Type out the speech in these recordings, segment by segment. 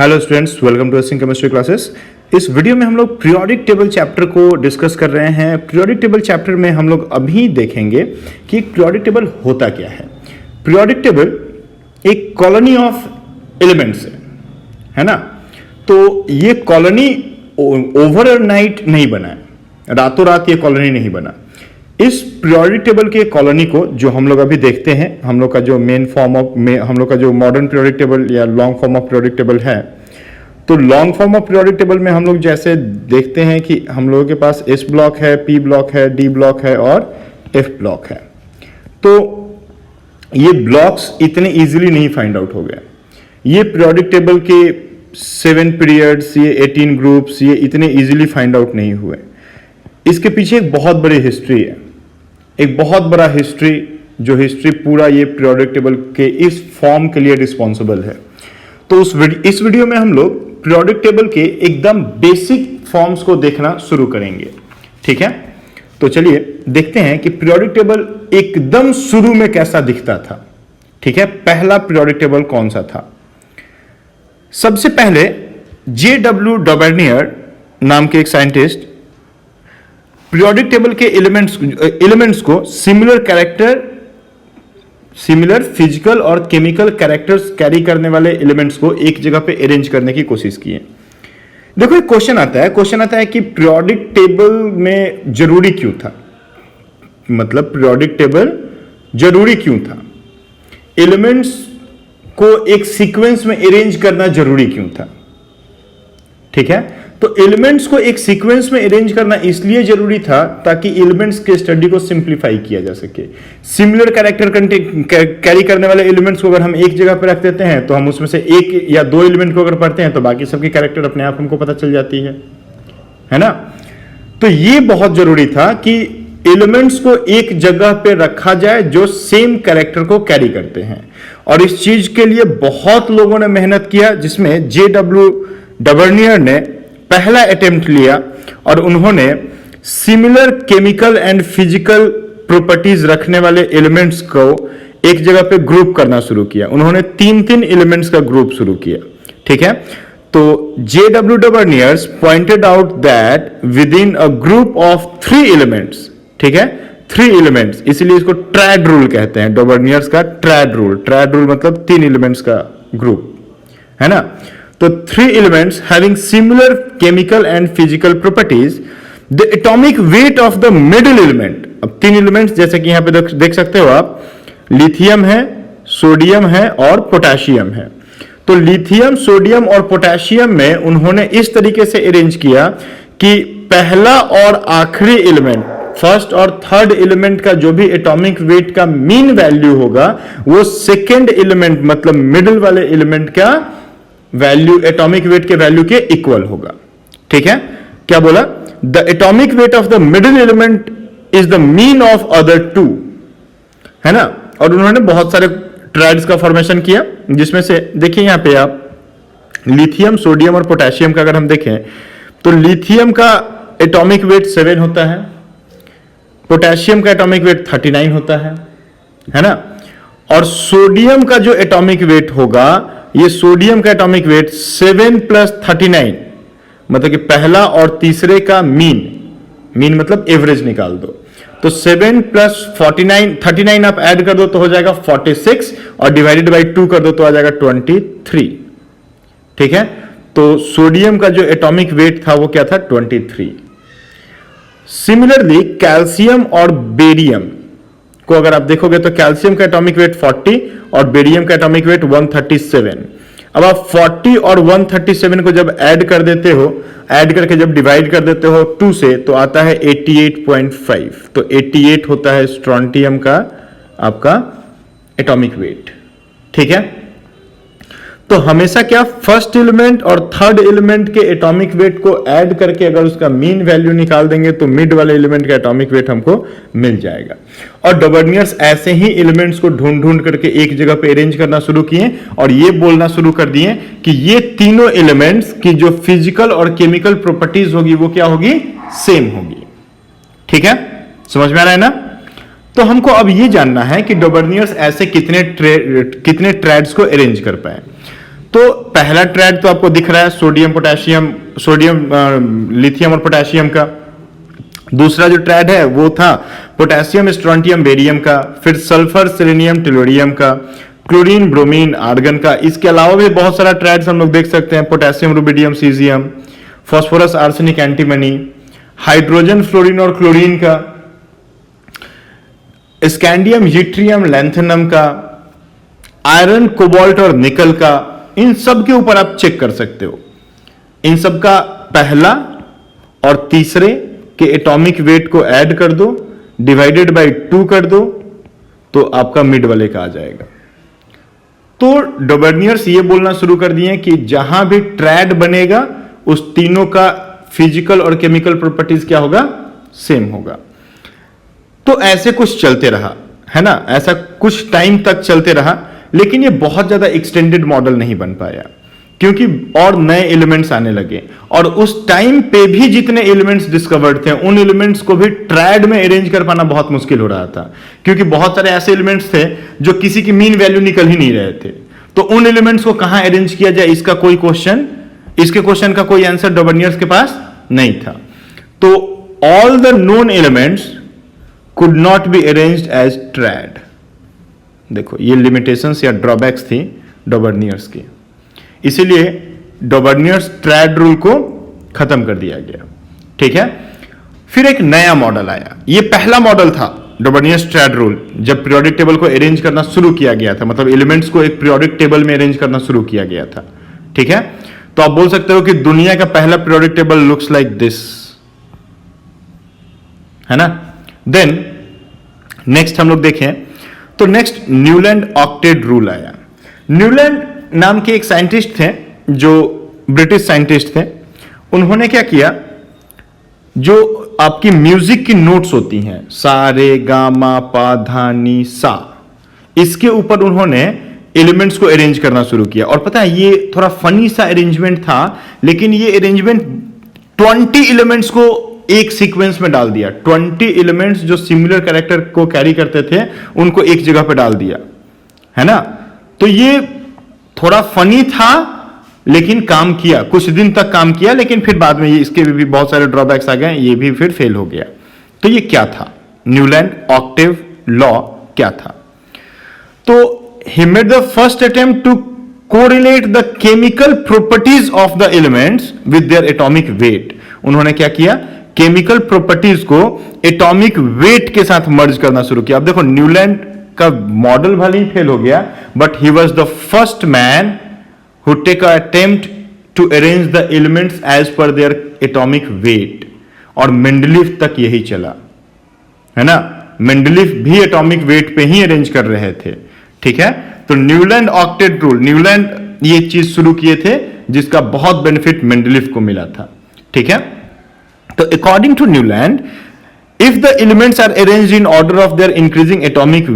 Hello students, welcome to acing chemistry classes. इस video में हम लोग पीरियोडिक टेबल चैप्टर को डिस्कस कर रहे हैं। पीरियोडिक टेबल चैप्टर में हम लोग अभी देखेंगे कि पीरियोडिक टेबल होता क्या है। पीरियोडिक टेबल एक कॉलोनी ऑफ एलिमेंट्स है ना। तो ये कॉलोनी ओवरनाइट नहीं बना है, रातों रात ये कॉलोनी नहीं बना। इस पीरियोडिक टेबल के कॉलोनी को जो हम लोग अभी देखते हैं, हम लोग का जो मेन फॉर्म ऑफ हम लोग का जो मॉडर्न पीरियोडिक टेबल या long form of periodic table है, तो long form of periodic table में हम लोग जैसे देखते हैं कि हम लोगों के पास एस ब्लॉक है, पी ब्लॉक है, डी ब्लॉक है और एफ ब्लॉक है। तो ये ब्लॉक्स इतने इजीली नहीं फाइंड आउट हो गए। ये पीरियोडिक टेबल के 7 पीरियड्स, ये 18 ग्रुप्स, ये इतने इजीली फाइंड आउट नहीं हुए। इसके पीछे एक बहुत बड़ी हिस्ट्री है, एक बहुत बड़ा हिस्ट्री, जो हिस्ट्री पूरा ये पीरियोडिक टेबल के इस फॉर्म के लिए रिस्पॉन्सिबल है। तो इस वीडियो में हम लोग पीरियोडिक टेबल के एकदम बेसिक फॉर्म्स को देखना शुरू करेंगे, ठीक है। तो चलिए देखते हैं कि पीरियोडिक टेबल एकदम शुरू में कैसा दिखता था, ठीक है। पहला पीरियोडिक टेबल कौन सा था? सबसे पहले J.W. डॉबर्नियर नाम के एक साइंटिस्ट पीरियोडिक टेबल के एलिमेंट्स को सिमिलर फिजिकल और केमिकल कैरेक्टर्स कैरी करने वाले एलिमेंट्स को एक जगह पे अरेंज करने की कोशिश की है। देखो एक क्वेश्चन आता है कि पीरियोडिक टेबल में जरूरी क्यों था, मतलब पीरियोडिक टेबल जरूरी क्यों था, एलिमेंट्स को एक सीक्वेंस में अरेंज करना जरूरी क्यों था, ठीक है। तो एलिमेंट्स को एक सीक्वेंस में अरेंज करना इसलिए जरूरी था ताकि एलिमेंट्स के स्टडी को सिंप्लीफाई किया जा सके। सिमिलर कैरेक्टर कैरी करने वाले एलिमेंट्स को अगर हम एक जगह पर रख देते हैं तो हम उसमें से एक या दो एलिमेंट को अगर पढ़ते हैं तो बाकी सबकी कैरेक्टर अपने आप हमको पता चल जाती है ना। तो ये बहुत जरूरी था कि एलिमेंट्स को एक जगह पे रखा जाए जो सेम कैरेक्टर को कैरी करते हैं, और इस चीज के लिए बहुत लोगों ने मेहनत किया, जिसमें J.W. डॉबर्नियर ने पहला अटेम्प्ट लिया और उन्होंने similar chemical and physical properties रखने वाले एलिमेंट्स को एक जगह पे ग्रुप करना शुरू किया। उन्होंने 3 एलिमेंट्स का ग्रुप शुरू किया, ठीक है। तो J.W. Dobereiner's pointed out that within a group of 3 elements, ठीक है, 3 एलिमेंट्स, इसीलिए इसको ट्रैड रूल कहते हैं, डॉबर्नियर्स का ट्रैड रूल मतलब 3 एलिमेंट्स का ग्रुप, है ना। तो 3 elements having similar chemical and physical properties, the atomic weight of the middle element, अब 3 एलिमेंट्स जैसे कि यहां पे देख सकते हो आप, लिथियम है, सोडियम है और पोटेशियम है। तो लिथियम, सोडियम और पोटेशियम में उन्होंने इस तरीके से अरेंज किया कि पहला और आखिरी एलिमेंट, फर्स्ट और थर्ड एलिमेंट का जो भी एटॉमिक वेट का मीन वैल्यू होगा वो सेकेंड एलिमेंट मतलब मिडिल वाले एलिमेंट का वैल्यू, एटॉमिक वेट के वैल्यू के इक्वल होगा, ठीक है। क्या बोला? The atomic weight of the middle element is the mean of other 2, है ना। और उन्होंने बहुत सारे ट्राइड्स का फॉर्मेशन किया, जिसमें से देखिए यहां पे आप लिथियम, सोडियम और पोटेशियम का अगर हम देखें तो लिथियम का एटॉमिक वेट 7 होता है, पोटेशियम का एटॉमिक वेट 39 होता है ना। और सोडियम का जो एटॉमिक वेट होगा, ये सोडियम का एटॉमिक वेट 7 + 39, मतलब कि पहला और तीसरे का मीन मतलब एवरेज निकाल दो। तो 7 + 49, 39 आप ऐड कर दो तो हो जाएगा 46, और डिवाइडेड बाई 2 कर दो तो आ जाएगा 23, ठीक है। तो सोडियम का जो एटॉमिक वेट था वो क्या था? 23। सिमिलरली कैल्शियम और बेरियम को अगर आप देखोगे तो कैल्शियम का एटॉमिक वेट 40 और बेरियम का एटॉमिक वेट 137। अब आप 40 और 137 को जब ऐड कर देते हो, ऐड करके जब डिवाइड कर देते हो 2 से, तो आता है 88.5। तो 88 होता है स्ट्रोंटियम का आपका एटॉमिक वेट, ठीक है। तो हमेशा क्या, फर्स्ट एलिमेंट और थर्ड एलिमेंट के एटॉमिक वेट को ऐड करके अगर उसका मीन वैल्यू निकाल देंगे तो मिड वाले एलिमेंट का एटॉमिक वेट हमको मिल जाएगा। और डॉबर्नियर्स ऐसे ही एलिमेंट्स को ढूंढ करके एक जगह पे अरेंज करना शुरू किए और ये बोलना शुरू कर दिए कि ये तीनों एलिमेंट्स की जो फिजिकल और केमिकल प्रॉपर्टीज होगी वो क्या होगी? सेम होगी, ठीक है। समझ में आ रहा है ना। तो हमको अब ये जानना है कि डॉबर्नियर्स ऐसे कितने ट्रैड्स को अरेंज कर पाए। तो पहला ट्रैड तो आपको दिख रहा है, सोडियम पोटेशियम, सोडियम लिथियम और पोटेशियम का। दूसरा जो ट्रैड है वो था पोटेशियम स्ट्रोंटियम बेरियम का, फिर सल्फर सेलेनियम टेलोरियम का, क्लोरीन ब्रोमीन आर्गन का। इसके अलावा भी बहुत सारा ट्रैड्स हम लोग देख सकते हैं, potassium rubidium caesium, phosphorus arsenic antimony, hydrogen fluorine और क्लोरीन का, स्कैंडियम यूट्रियम लैंथेनम का, आयरन कोबाल्ट और निकल का। इन सब के ऊपर आप चेक कर सकते हो। इन सब का पहला और तीसरे के एटॉमिक वेट को ऐड कर दो, डिवाइडेड बाय 2 कर दो, तो आपका मिड वाले का आ जाएगा। तो डॉबर्नियर्स ये बोलना शुरू कर दिए कि जहां भी ट्रैड बनेगा उस तीनों का फिजिकल और केमिकल प्रॉपर्टीज क्या होगा, सेम होगा। तो ऐसे कुछ चलते रहा, है ना, ऐसा कुछ टाइम तक चलते रहा, लेकिन ये बहुत ज्यादा एक्सटेंडेड मॉडल नहीं बन पाया क्योंकि और नए एलिमेंट्स आने लगे। और उस टाइम पे भी जितने एलिमेंट्स डिस्कवर्ड थे उन एलिमेंट्स को भी ट्रैड में अरेंज कर पाना बहुत मुश्किल हो रहा था, क्योंकि बहुत सारे ऐसे एलिमेंट्स थे जो किसी की मीन वैल्यू निकल ही नहीं रहे थे। तो उन एलिमेंट्स को कहां अरेंज किया जाए, इसका कोई क्वेश्चन, इसके क्वेश्चन का कोई आंसर डॉबर्नियर्स के पास नहीं था। तो all the known elements could not be arranged as triad. देखो ये लिमिटेशंस या ड्रॉबैक्स थी डॉबर्नियर्स की, इसीलिए डॉबर्नियर्स ट्रैड रूल को खत्म कर दिया गया। ठीक है, फिर एक नया मॉडल आया। ये पहला मॉडल था डॉबर्नियर्स ट्रैड रूल, जब पीरियोडिक टेबल को अरेंज करना शुरू किया गया था, मतलब एलिमेंट्स को एक पीरियोडिक टेबल में अरेंज करना शुरू किया गया था। ठीक है, तो आप बोल सकते हो कि दुनिया का पहला periodic table looks like this, है ना। देन नेक्स्ट हम लोग देखें तो नेक्स्ट न्यूलैंड ऑक्टेट रूल आया। न्यूलैंड नाम के एक साइंटिस्ट थे जो ब्रिटिश साइंटिस्ट थे। उन्होंने क्या किया, जो आपकी म्यूजिक की नोट्स होती हैं सा रे गा मा पा धा नी सा, इसके ऊपर उन्होंने एलिमेंट्स को अरेंज करना शुरू किया। और पता है ये थोड़ा फनी सा अरेंजमेंट था, लेकिन ये अरेंजमेंट 20 एलिमेंट्स को एक सीक्वेंस में डाल दिया। 20 एलिमेंट्स जो सिमिलर कैरेक्टर को कैरी करते थे उनको एक जगह पे डाल दिया, है ना। तो ये थोड़ा फनी था लेकिन काम किया, कुछ दिन तक काम किया, लेकिन फिर बाद में ये इसके भी बहुत सारे ड्रॉबैक्स आ गए, ये भी फिर फेल हो गया। तो ये क्या था, न्यूलैंड ऑक्टेव लॉ क्या था? तो he made the first attempt to correlate the chemical properties of the elements with their atomic weight। उन्होंने क्या किया, केमिकल प्रॉपर्टीज को एटॉमिक वेट के साथ मर्ज करना शुरू किया। अब देखो न्यूलैंड का मॉडल भले ही फेल हो गया, but he was the first man who take a attempt to arrange the elements as per their atomic weight. और मेंडलीफ तक यही चला, है ना। मेंडलीफ भी एटॉमिक वेट पे ही अरेंज कर रहे थे। ठीक है, तो न्यूलैंड ऑक्टेट रूल, न्यूलैंड ये चीज शुरू किए थे जिसका बहुत बेनिफिट मेंडलीफ को मिला था। ठीक है, तो according to Newlands, if the elements are arranged in order of their increasing atomic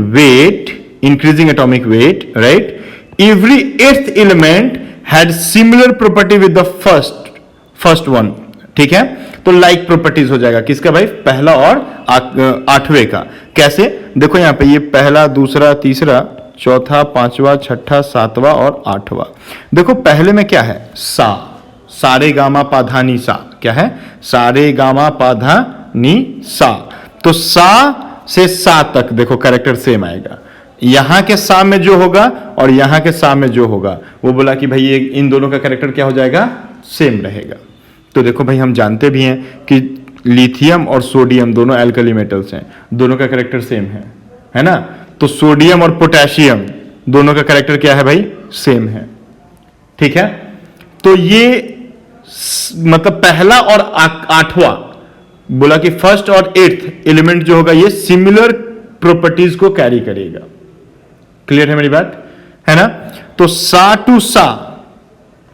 weight, right, every 8th element had similar property with the first one. ठीक है, तो लाइक प्रॉपर्टीज हो जाएगा किसका भाई, पहला और 8वें का। कैसे, देखो यहां पे ये पहला, दूसरा, तीसरा, चौथा, 5वां, 6ठा, 7वां और 8वां। देखो पहले में क्या है, सा, सारे गामा पाधा नी सा, क्या है, सारे गामा पाधा नी सा। तो सा से सा तक देखो कैरेक्टर सेम आएगा। यहां के सा में जो होगा और यहां के सा में जो होगा, वो बोला कि भाई ये इन दोनों का कैरेक्टर क्या हो जाएगा, सेम रहेगा। तो देखो भाई हम जानते भी हैं कि लिथियम और सोडियम दोनों एल्कली मेटल्स हैं, दोनों का कैरेक्टर सेम है ना। तो सोडियम और पोटेशियम दोनों का कैरेक्टर क्या है भाई, सेम है। ठीक है, तो ये मतलब पहला और 8वां बोला कि फर्स्ट और 8th एलिमेंट जो होगा ये सिमिलर प्रॉपर्टीज को कैरी करेगा। क्लियर है मेरी बात, है ना। तो सा टू सा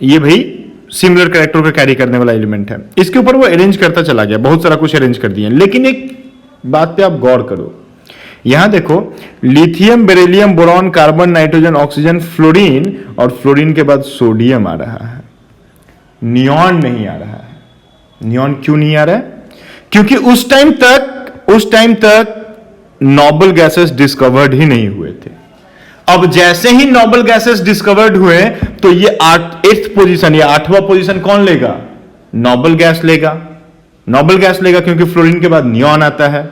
ये भाई सिमिलर कैरेक्टर को कैरी करने वाला एलिमेंट है। इसके ऊपर वो अरेंज करता चला गया, बहुत सारा कुछ अरेंज कर दिया। लेकिन एक बात पे आप गौर करो, यहां देखो lithium, beryllium, boron, carbon, nitrogen, oxygen, fluorine, और फ्लोरीन के बाद सोडियम आ रहा है, नियॉन नहीं आ रहा है। नियॉन क्यों नहीं आ रहा है, क्योंकि उस टाइम तक नोबल गैसेस डिस्कवर्ड ही नहीं हुए थे। अब जैसे ही नोबल गैसेस डिस्कवर्ड हुए तो ये 8th पोजीशन या 8वां पोजीशन कौन लेगा? नोबल गैस लेगा। नोबल गैस लेगा क्योंकि फ्लोरीन के बाद नियॉन आता है,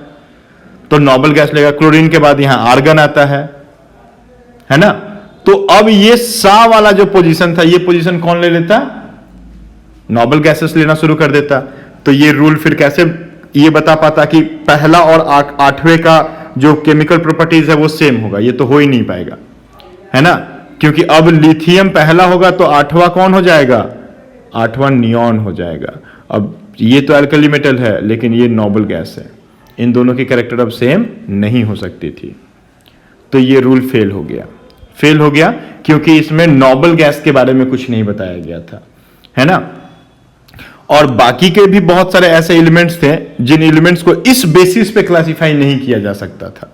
तो नोबल गैस लेगा। क्लोरीन के बाद यहां आर्गन आता है ना? तो अब ये सा वाला जो पोजीशन था, ये पोजीशन कौन ले लेता? नोबल गैसेस लेना शुरू कर देता। तो ये रूल फिर कैसे ये बता पाता कि पहला और 8वें का जो केमिकल प्रॉपर्टीज है वो सेम होगा? ये तो हो ही नहीं पाएगा, है ना? क्योंकि अब लिथियम पहला होगा तो 8वां कौन हो जाएगा? 8वां नियॉन हो जाएगा। अब ये तो अल्कली मेटल है लेकिन ये नोबल गैस है, इन दोनों की कैरेक्टर अब सेम नहीं हो सकती थी। तो ये रूल फेल हो गया क्योंकि इसमें नोबल गैस के बारे में कुछ नहीं बताया गया था, है ना? और बाकी के भी बहुत सारे ऐसे एलिमेंट्स थे जिन एलिमेंट्स को इस बेसिस पे क्लासिफाई नहीं किया जा सकता था,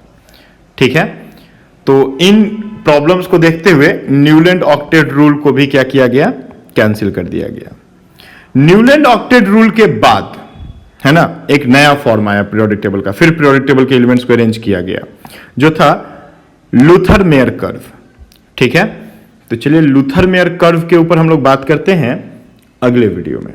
ठीक है? तो इन प्रॉब्लम्स को देखते हुए न्यूलैंड ऑक्टेट रूल को भी क्या किया गया? कैंसिल कर दिया गया। न्यूलैंड ऑक्टेट रूल के बाद, है ना, एक नया फॉर्म आया पीरियोडिक टेबल का। फिर पीरियोडिक टेबल के एलिमेंट्स को अरेंज किया गया जो था लूथर मेयर कर्व, ठीक है? तो चलिए लूथर मेयर कर्व के ऊपर हम लोग बात करते हैं अगले वीडियो में।